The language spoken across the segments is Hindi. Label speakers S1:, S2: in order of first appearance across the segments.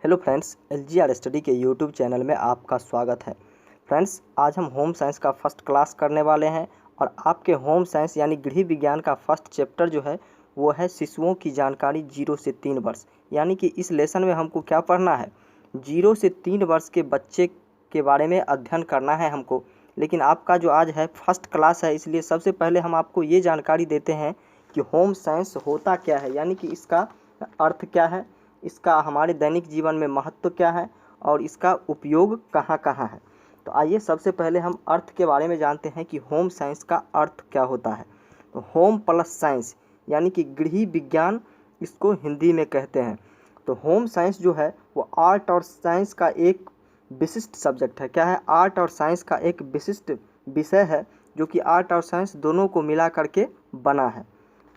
S1: हेलो फ्रेंड्स, LGR स्टडी के यूट्यूब चैनल में आपका स्वागत है। फ्रेंड्स, आज हम होम साइंस का फर्स्ट क्लास करने वाले हैं और आपके होम साइंस यानी गृह विज्ञान का फर्स्ट चैप्टर जो है वो है शिशुओं की जानकारी 0 से 3 वर्ष। यानी कि इस लेसन में हमको क्या पढ़ना है, 0 से 3 वर्ष के बच्चे के बारे में अध्ययन करना है हमको। लेकिन आपका जो आज है फर्स्ट क्लास है, इसलिए सबसे पहले हम आपको ये जानकारी देते हैं कि होम साइंस होता क्या है, यानी कि इसका अर्थ क्या है, इसका हमारे दैनिक जीवन में महत्व क्या है और इसका उपयोग कहाँ कहाँ है। तो आइए सबसे पहले हम अर्थ के बारे में जानते हैं कि होम साइंस का अर्थ क्या होता है। तो होम प्लस साइंस यानी कि गृह विज्ञान इसको हिंदी में कहते हैं। तो होम साइंस जो है वो आर्ट और साइंस का एक विशिष्ट सब्जेक्ट है। क्या है? आर्ट और साइंस का एक विशिष्ट विषय है जो कि आर्ट और साइंस दोनों को मिला करके बना है।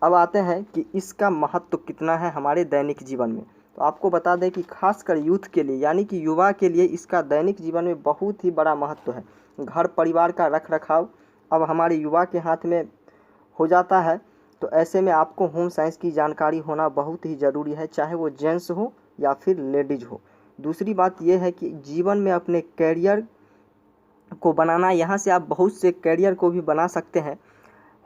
S1: अब आते हैं कि इसका महत्व कितना है हमारे दैनिक जीवन में। तो आपको बता दें कि खासकर यूथ के लिए यानी कि युवा के लिए इसका दैनिक जीवन में बहुत ही बड़ा महत्व है। घर परिवार का रख रखाव अब हमारे युवा के हाथ में हो जाता है, तो ऐसे में आपको होम साइंस की जानकारी होना बहुत ही ज़रूरी है, चाहे वो जेंट्स हो या फिर लेडीज़ हो। दूसरी बात यह है कि जीवन में अपने कैरियर को बनाना, यहाँ से आप बहुत से कैरियर को भी बना सकते हैं।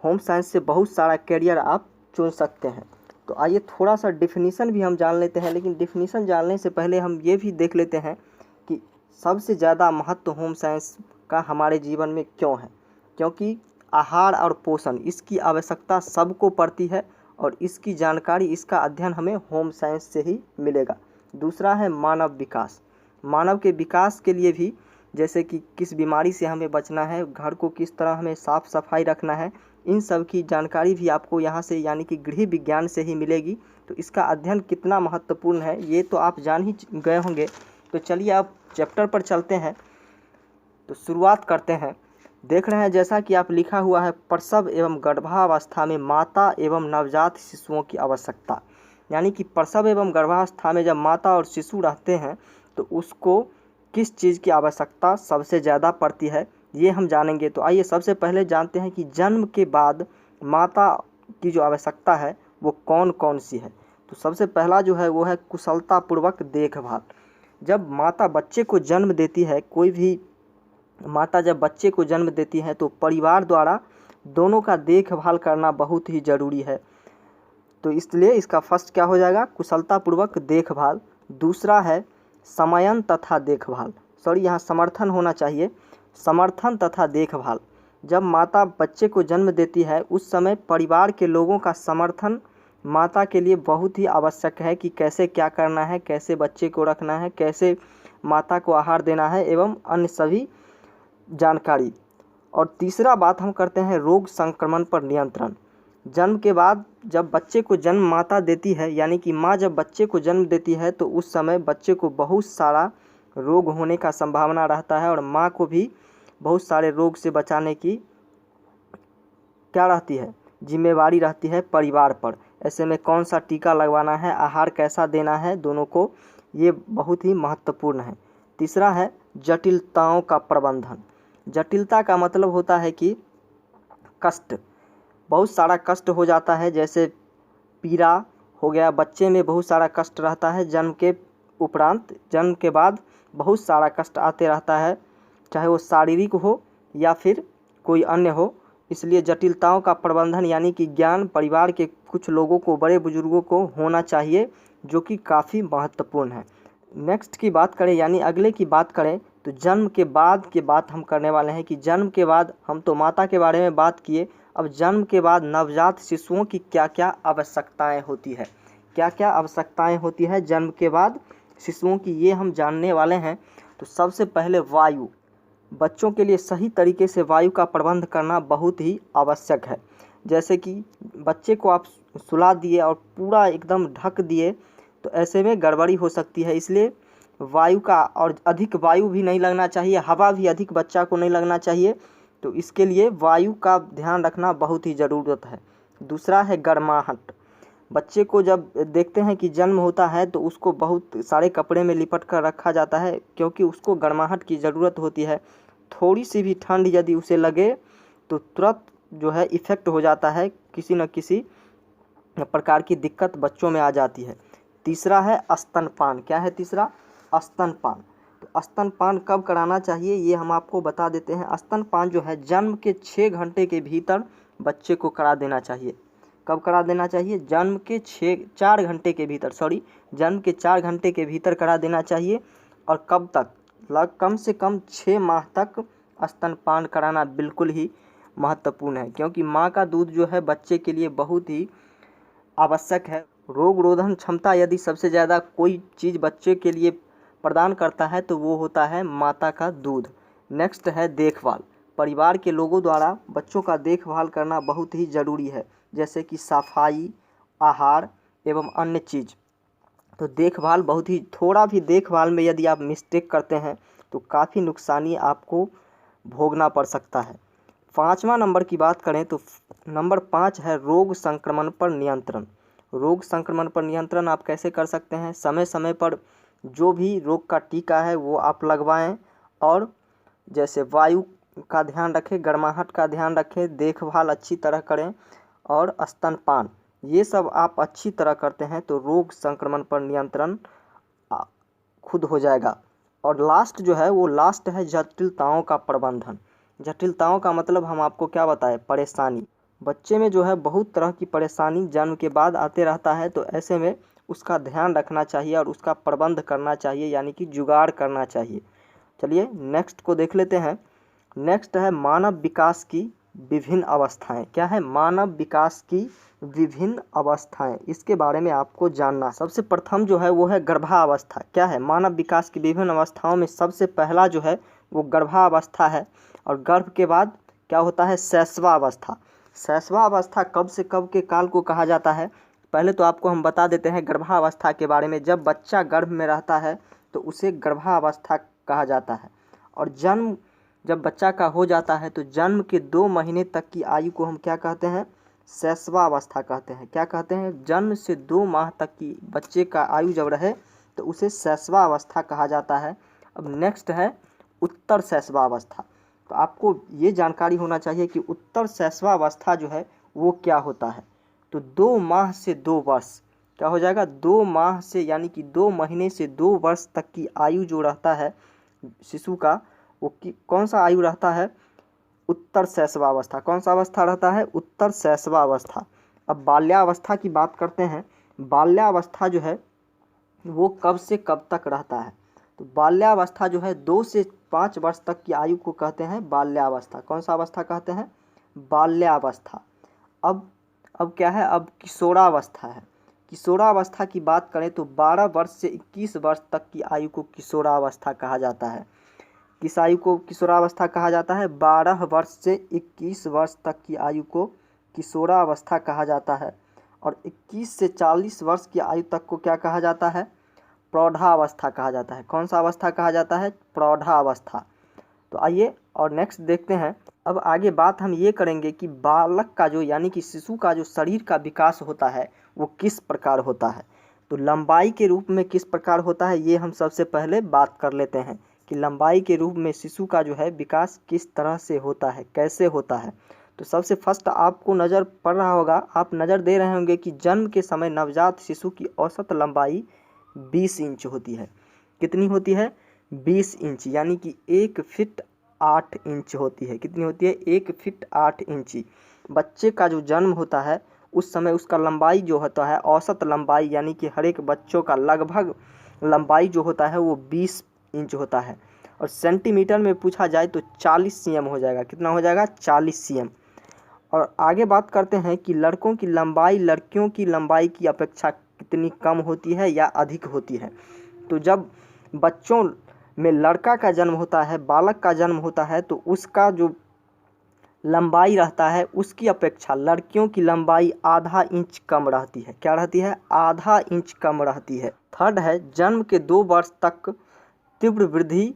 S1: होम साइंस से बहुत सारा कैरियर आप चुन सकते हैं। तो आइए थोड़ा सा डिफिनीसन भी हम जान लेते हैं, लेकिन डिफिनीसन जानने से पहले हम ये भी देख लेते हैं कि सबसे ज़्यादा महत्व होम साइंस का हमारे जीवन में क्यों है। क्योंकि आहार और पोषण इसकी आवश्यकता सबको पड़ती है और इसकी जानकारी, इसका अध्ययन हमें होम साइंस से ही मिलेगा। दूसरा है मानव विकास। मानव के विकास के लिए भी, जैसे कि किस बीमारी से हमें बचना है, घर को किस तरह हमें साफ़ सफाई रखना है, इन सब की जानकारी भी आपको यहाँ से यानी कि गृह विज्ञान से ही मिलेगी। तो इसका अध्ययन कितना महत्वपूर्ण है ये तो आप जान ही गए होंगे। तो चलिए आप चैप्टर पर चलते हैं। तो शुरुआत करते हैं। देख रहे हैं जैसा कि आप लिखा हुआ है, प्रसव एवं गर्भावस्था में माता एवं नवजात शिशुओं की आवश्यकता। यानी कि प्रसव एवं गर्भावस्था में जब माता और शिशु रहते हैं तो उसको किस चीज़ की आवश्यकता सबसे ज़्यादा पड़ती है ये हम जानेंगे। तो आइए सबसे पहले जानते हैं कि जन्म के बाद माता की जो आवश्यकता है वो कौन कौन सी है। तो सबसे पहला जो है वो है कुशलतापूर्वक देखभाल। जब माता बच्चे को जन्म देती है, कोई भी माता जब बच्चे को जन्म देती है तो परिवार द्वारा दोनों का देखभाल करना बहुत ही ज़रूरी है। तो इसलिए इसका फर्स्ट क्या हो जाएगा, कुशलतापूर्वक देखभाल। दूसरा है समयन तथा देखभाल, यहाँ समर्थन होना चाहिए, समर्थन तथा देखभाल। जब माता बच्चे को जन्म देती है उस समय परिवार के लोगों का समर्थन माता के लिए बहुत ही आवश्यक है कि कैसे क्या करना है, कैसे बच्चे को रखना है, कैसे माता को आहार देना है एवं अन्य सभी जानकारी। और तीसरा बात हम करते हैं रोग संक्रमण पर नियंत्रण। जन्म के बाद जब बच्चे को जन्म माता देती है, यानी कि माँ जब बच्चे को जन्म देती है तो उस समय बच्चे को बहुत सारा रोग होने का संभावना रहता है और माँ को भी बहुत सारे रोग से बचाने की क्या रहती है, जिम्मेवारी रहती है परिवार पर। ऐसे में कौन सा टीका लगवाना है, आहार कैसा देना है, दोनों को ये बहुत ही महत्वपूर्ण है। तीसरा है जटिलताओं का प्रबंधन। जटिलता का मतलब होता है कि कष्ट, बहुत सारा कष्ट हो जाता है, जैसे पीड़ा हो गया, बच्चे में बहुत सारा कष्ट रहता है जन्म के उपरांत। जन्म के बाद बहुत सारा कष्ट आते रहता है, चाहे वो शारीरिक हो या फिर कोई अन्य हो। इसलिए जटिलताओं का प्रबंधन यानी कि ज्ञान परिवार के कुछ लोगों को, बड़े बुजुर्गों को होना चाहिए, जो कि काफ़ी महत्वपूर्ण है। नेक्स्ट की बात करें यानी अगले की बात करें तो जन्म के बाद की बात हम करने वाले हैं कि जन्म के बाद, हम तो माता के बारे में बात किए, अब जन्म के बाद नवजात शिशुओं की क्या क्या आवश्यकताएं होती है, क्या क्या आवश्यकताएं होती है जन्म के बाद शिशुओं की, ये हम जानने वाले हैं। तो सबसे पहले वायु, बच्चों के लिए सही तरीके से वायु का प्रबंध करना बहुत ही आवश्यक है। जैसे कि बच्चे को आप सुला दिए और पूरा एकदम ढक दिए तो ऐसे में गड़बड़ी हो सकती है, इसलिए वायु का, और अधिक वायु भी नहीं लगना चाहिए, हवा भी अधिक बच्चा को नहीं लगना चाहिए। तो इसके लिए वायु का ध्यान रखना बहुत ही ज़रूरत है। दूसरा है गर्माहट। बच्चे को जब देखते हैं कि जन्म होता है तो उसको बहुत सारे कपड़े में लिपट कर रखा जाता है, क्योंकि उसको गर्माहट की ज़रूरत होती है। थोड़ी सी भी ठंड यदि उसे लगे तो तुरंत जो है इफ़ेक्ट हो जाता है, किसी न किसी प्रकार की दिक्कत बच्चों में आ जाती है। तीसरा है स्तनपान। क्या है तीसरा? स्तनपान। तो स्तनपान कब कराना चाहिए ये हम आपको बता देते हैं। स्तनपान जो है जन्म के 6 घंटे के भीतर बच्चे को करा देना चाहिए। कब करा देना चाहिए? जन्म के 4 घंटे के भीतर, जन्म के 4 घंटे के भीतर करा देना चाहिए। और कब तक? कम से कम 6 माह तक स्तनपान कराना बिल्कुल ही महत्वपूर्ण है, क्योंकि माँ का दूध जो है बच्चे के लिए बहुत ही आवश्यक है। रोग रोधन क्षमता यदि सबसे ज़्यादा कोई चीज़ बच्चे के लिए प्रदान करता है तो वो होता है माता का दूध। नेक्स्ट है देखभाल। परिवार के लोगों द्वारा बच्चों का देखभाल करना बहुत ही ज़रूरी है, जैसे कि सफाई, आहार एवं अन्य चीज़। तो देखभाल बहुत ही, थोड़ा भी देखभाल में यदि आप मिस्टेक करते हैं तो काफ़ी नुकसानी आपको भोगना पड़ सकता है। 5वां नंबर की बात करें तो नंबर 5 है रोग संक्रमण पर नियंत्रण। रोग संक्रमण पर नियंत्रण आप कैसे कर सकते हैं? समय समय पर जो भी रोग का टीका है वो आप लगवाएं, और जैसे वायु का ध्यान रखें, गर्माहट का ध्यान रखें, देखभाल अच्छी तरह करें और स्तनपान, ये सब आप अच्छी तरह करते हैं तो रोग संक्रमण पर नियंत्रण खुद हो जाएगा। और लास्ट जो है वो लास्ट है जटिलताओं का प्रबंधन। जटिलताओं का मतलब हम आपको क्या बताएं? परेशानी। बच्चे में जो है बहुत तरह की परेशानी जन्म के बाद आते रहता है, तो ऐसे में उसका ध्यान रखना चाहिए और उसका प्रबंध करना चाहिए, यानी कि जुगाड़ करना चाहिए। चलिए नेक्स्ट को देख लेते हैं। नेक्स्ट है मानव विकास की विभिन्न अवस्थाएं। क्या है? मानव विकास की विभिन्न अवस्थाएं, इसके बारे में आपको जानना। सबसे प्रथम जो है वो है गर्भावस्था। क्या है? मानव विकास की विभिन्न अवस्थाओं में सबसे पहला जो है वो गर्भावस्था है। और गर्भ के बाद क्या होता है? शैशवावस्था। शैशवावस्था कब से कब के काल को कहा जाता है? पहले तो आपको हम बता देते हैं गर्भावस्था के बारे में। जब बच्चा गर्भ में रहता है तो उसे गर्भावस्था कहा जाता है। और जन्म जब बच्चा का हो जाता है तो जन्म के 2 महीने तक की आयु को हम क्या कहते हैं? शैशवावस्था कहते हैं। क्या कहते हैं? जन्म से 2 माह तक की बच्चे का आयु जब रहे तो उसे शैशवावस्था कहा जाता है। अब नेक्स्ट है उत्तर शैशवावस्था। तो आपको ये जानकारी होना चाहिए कि उत्तर शैशवावस्था जो है वो क्या होता है। तो 2 माह से 2 वर्ष, क्या हो जाएगा? 2 माह से यानी कि 2 महीने से 2 वर्ष तक की आयु जो रहता है शिशु का, वो कौन सा आयु रहता है? उत्तर शैशवावस्था। कौन सा अवस्था रहता है? उत्तर शैशवावस्था। अब बाल्यावस्था की बात करते हैं। बाल्यावस्था जो है वो कब से कब तक रहता है? तो बाल्यावस्था जो है 2 से 5 वर्ष तक की आयु को कहते हैं बाल्यावस्था। कौन सा अवस्था कहते हैं? बाल्यावस्था। अब क्या है? अब किशोरावस्था है। किशोरावस्था की बात करें तो 12 वर्ष से 21 वर्ष तक की आयु को किशोरावस्था कहा जाता है। किस आयु को किशोरावस्था कहा जाता है? 12 वर्ष से 21 वर्ष तक की आयु को किशोरावस्था कहा जाता है। और 21 से 40 वर्ष की आयु तक को क्या कहा जाता है? प्रौढ़ावस्था कहा जाता है। कौन सा अवस्था कहा जाता है? प्रौढ़ावस्था। तो आइए और नेक्स्ट देखते हैं। अब आगे बात हम ये करेंगे कि बालक का जो यानी कि शिशु का जो शरीर का विकास होता है वो किस प्रकार होता है। तो लंबाई के रूप में किस प्रकार होता है ये हम सबसे पहले बात कर लेते हैं कि लंबाई के रूप में शिशु का जो है विकास किस तरह से होता है, कैसे होता है। तो सबसे फर्स्ट आपको नज़र पड़ रहा होगा, आप नज़र दे रहे होंगे कि जन्म के समय नवजात शिशु की औसत लंबाई 20 इंच होती है। कितनी होती है? 20 इंच, यानी कि 1 फीट 8 इंच होती है। कितनी होती है? 1 फीट 8 इंची। बच्चे का जो जन्म होता है उस समय उसका लंबाई जो होता है, औसत लंबाई, यानी कि हर एक बच्चों का लगभग लंबाई जो होता है वो 20 इंच होता है। और सेंटीमीटर में पूछा जाए तो 40 cm हो जाएगा। कितना हो जाएगा? 40 cm। और आगे बात करते हैं कि लड़कों की लंबाई लड़कियों की लंबाई की अपेक्षा कितनी कम होती है या अधिक होती है। तो जब बच्चों में लड़का का जन्म होता है, बालक का जन्म होता है, तो उसका जो लंबाई रहता है उसकी अपेक्षा लड़कियों की लंबाई आधा इंच कम रहती है। क्या रहती है? आधा इंच कम रहती है। थर्ड है जन्म के 2 वर्ष तक तीव्र वृद्धि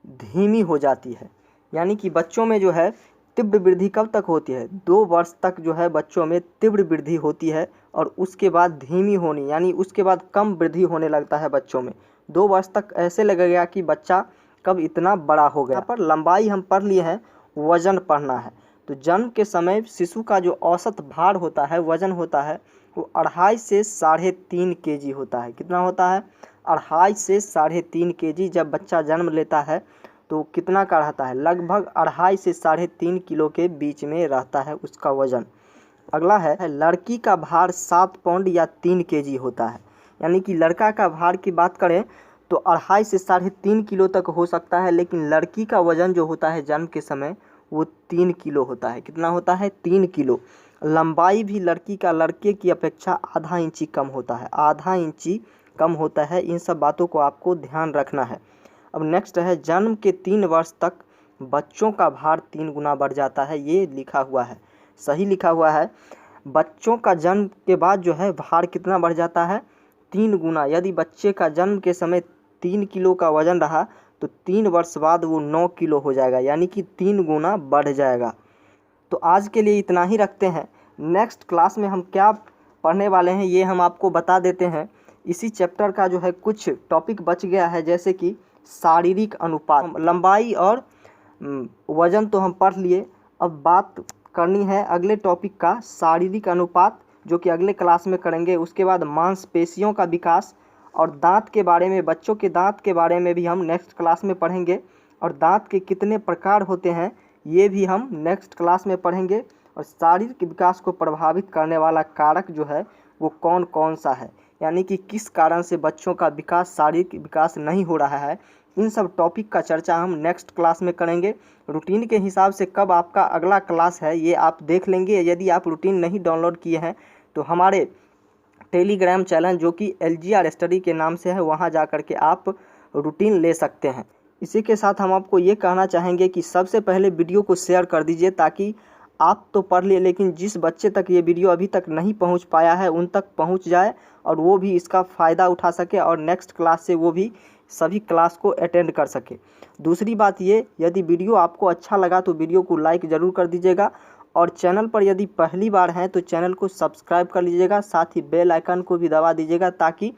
S1: धीमी हो जाती है। यानी कि बच्चों में जो है तीव्र वृद्धि कब तक होती है? 2 वर्ष तक जो है बच्चों में तीव्र वृद्धि होती है और उसके बाद धीमी होनी, यानी उसके बाद कम वृद्धि होने लगता है बच्चों में। 2 वर्ष तक ऐसे लगेगा कि बच्चा कब इतना बड़ा हो गया। यहाँ पर लंबाई हम पढ़ लिए हैं, वजन पढ़ना है। तो जन्म के समय शिशु का जो औसत भार होता है, वजन होता है, वो 2.5 से 3.5 kg होता है। कितना होता है? 2.5 से 3.5 kg जब बच्चा जन्म लेता है तो कितना का रहता है, लगभग 2.5 से 3.5 किलो के बीच में रहता है उसका वजन। अगला है लड़की का भार 7 पाउंड या 3 kg होता है। यानी कि लड़का का भार की बात करें तो 2.5 से 3.5 किलो तक हो सकता है, लेकिन लड़की का वजन जो होता है जन्म के समय वो 3 किलो होता है। कितना होता है, 3 किलो। लंबाई भी लड़की का लड़के की अपेक्षा आधा इंची कम होता है, आधा इंची कम होता है। इन सब बातों को आपको ध्यान रखना है। अब नेक्स्ट है जन्म के 3 वर्ष तक बच्चों का भार 3 गुना बढ़ जाता है। ये लिखा हुआ है, सही लिखा हुआ है। बच्चों का जन्म के बाद जो है भार कितना बढ़ जाता है, 3 गुना। यदि बच्चे का जन्म के समय 3 किलो का वजन रहा तो 3 वर्ष बाद वो 9 किलो हो जाएगा, यानी कि 3 गुना बढ़ जाएगा। तो आज के लिए इतना ही रखते हैं। नेक्स्ट क्लास में हम क्या पढ़ने वाले हैं ये हम आपको बता देते हैं। इसी चैप्टर का जो है कुछ टॉपिक बच गया है, जैसे कि शारीरिक अनुपात। लंबाई और वजन तो हम पढ़ लिए, अब बात करनी है अगले टॉपिक का शारीरिक अनुपात, जो कि अगले क्लास में करेंगे। उसके बाद मांसपेशियों का विकास और दांत के बारे में, बच्चों के दांत के बारे में भी हम नेक्स्ट क्लास में पढ़ेंगे। और दांत के कितने प्रकार होते हैं ये भी हम नेक्स्ट क्लास में पढ़ेंगे। और शारीरिक विकास को प्रभावित करने वाला कारक जो है वो कौन कौन सा है, यानी कि किस कारण से बच्चों का विकास, शारीरिक विकास नहीं हो रहा है, इन सब टॉपिक का चर्चा हम नेक्स्ट क्लास में करेंगे। रूटीन के हिसाब से कब आपका अगला क्लास है ये आप देख लेंगे। यदि आप रूटीन नहीं डाउनलोड किए हैं तो हमारे टेलीग्राम चैनल जो कि LGR स्टडी के नाम से है, वहां जा कर के आप रूटीन ले सकते हैं। इसी के साथ हम आपको ये कहना चाहेंगे कि सबसे पहले वीडियो को शेयर कर दीजिए, ताकि आप तो पढ़ लिए लेकिन जिस बच्चे तक ये वीडियो अभी तक नहीं पहुंच पाया है उन तक पहुंच जाए और वो भी इसका फ़ायदा उठा सके और नेक्स्ट क्लास से वो भी सभी क्लास को अटेंड कर सके। दूसरी बात ये, यदि वीडियो आपको अच्छा लगा तो वीडियो को लाइक ज़रूर कर दीजिएगा और चैनल पर यदि पहली बार हैं तो चैनल को सब्सक्राइब कर लीजिएगा, साथ ही बेल आइकन को भी दबा दीजिएगा, ताकि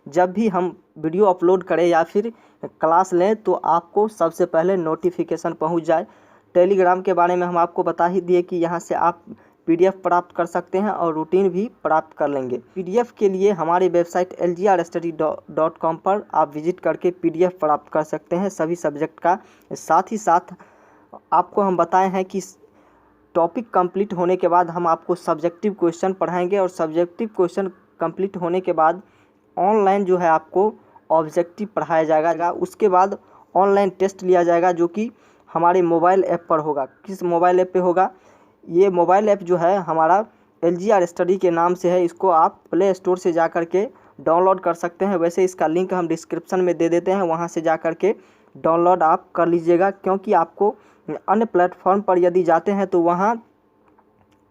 S1: जब भी हम वीडियो अपलोड करें या फिर क्लास लें तो आपको सबसे पहले नोटिफिकेशन पहुंच जाए। टेलीग्राम के बारे में हम आपको बता ही दिए कि यहाँ से आप PDF प्राप्त कर सकते हैं और रूटीन भी प्राप्त कर लेंगे। PDF के लिए हमारी वेबसाइट lgrstudy.com पर आप विजिट करके PDF प्राप्त कर सकते हैं सभी सब्जेक्ट का। साथ ही साथ आपको हम बताए हैं कि टॉपिक कंप्लीट होने के बाद हम आपको सब्जेक्टिव क्वेश्चन पढ़ाएंगे और सब्जेक्टिव क्वेश्चन कंप्लीट होने के बाद ऑनलाइन जो है आपको ऑब्जेक्टिव पढ़ाया जाएगा। उसके बाद ऑनलाइन टेस्ट लिया जाएगा जो कि हमारे मोबाइल ऐप पर होगा। किस मोबाइल ऐप पे होगा, ये मोबाइल ऐप जो है हमारा LGR स्टडी के नाम से है। इसको आप प्ले स्टोर से जा कर के डाउनलोड कर सकते हैं। वैसे इसका लिंक हम डिस्क्रिप्शन में दे देते हैं, वहाँ से जा कर के डाउनलोड आप कर लीजिएगा, क्योंकि आपको अन्य प्लेटफॉर्म पर यदि जाते हैं तो वहाँ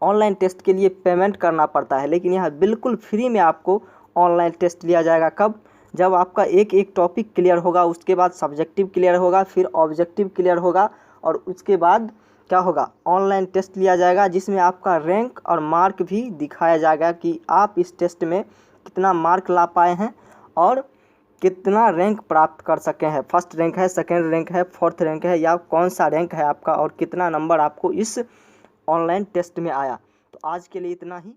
S1: ऑनलाइन टेस्ट के लिए पेमेंट करना पड़ता है, लेकिन यहाँ बिल्कुल फ्री में आपको ऑनलाइन टेस्ट लिया जाएगा। कब, जब आपका एक एक टॉपिक क्लियर होगा, उसके बाद सब्जेक्टिव क्लियर होगा, फिर ऑब्जेक्टिव क्लियर होगा और उसके बाद क्या होगा, ऑनलाइन टेस्ट लिया जाएगा, जिसमें आपका रैंक और मार्क भी दिखाया जाएगा कि आप इस टेस्ट में कितना मार्क ला पाए हैं और कितना रैंक प्राप्त कर सके हैं। फर्स्ट रैंक है, सेकेंड रैंक है, फोर्थ रैंक है, या कौन सा रैंक है आपका और कितना नंबर आपको इस ऑनलाइन टेस्ट में आया। तो आज के लिए इतना ही।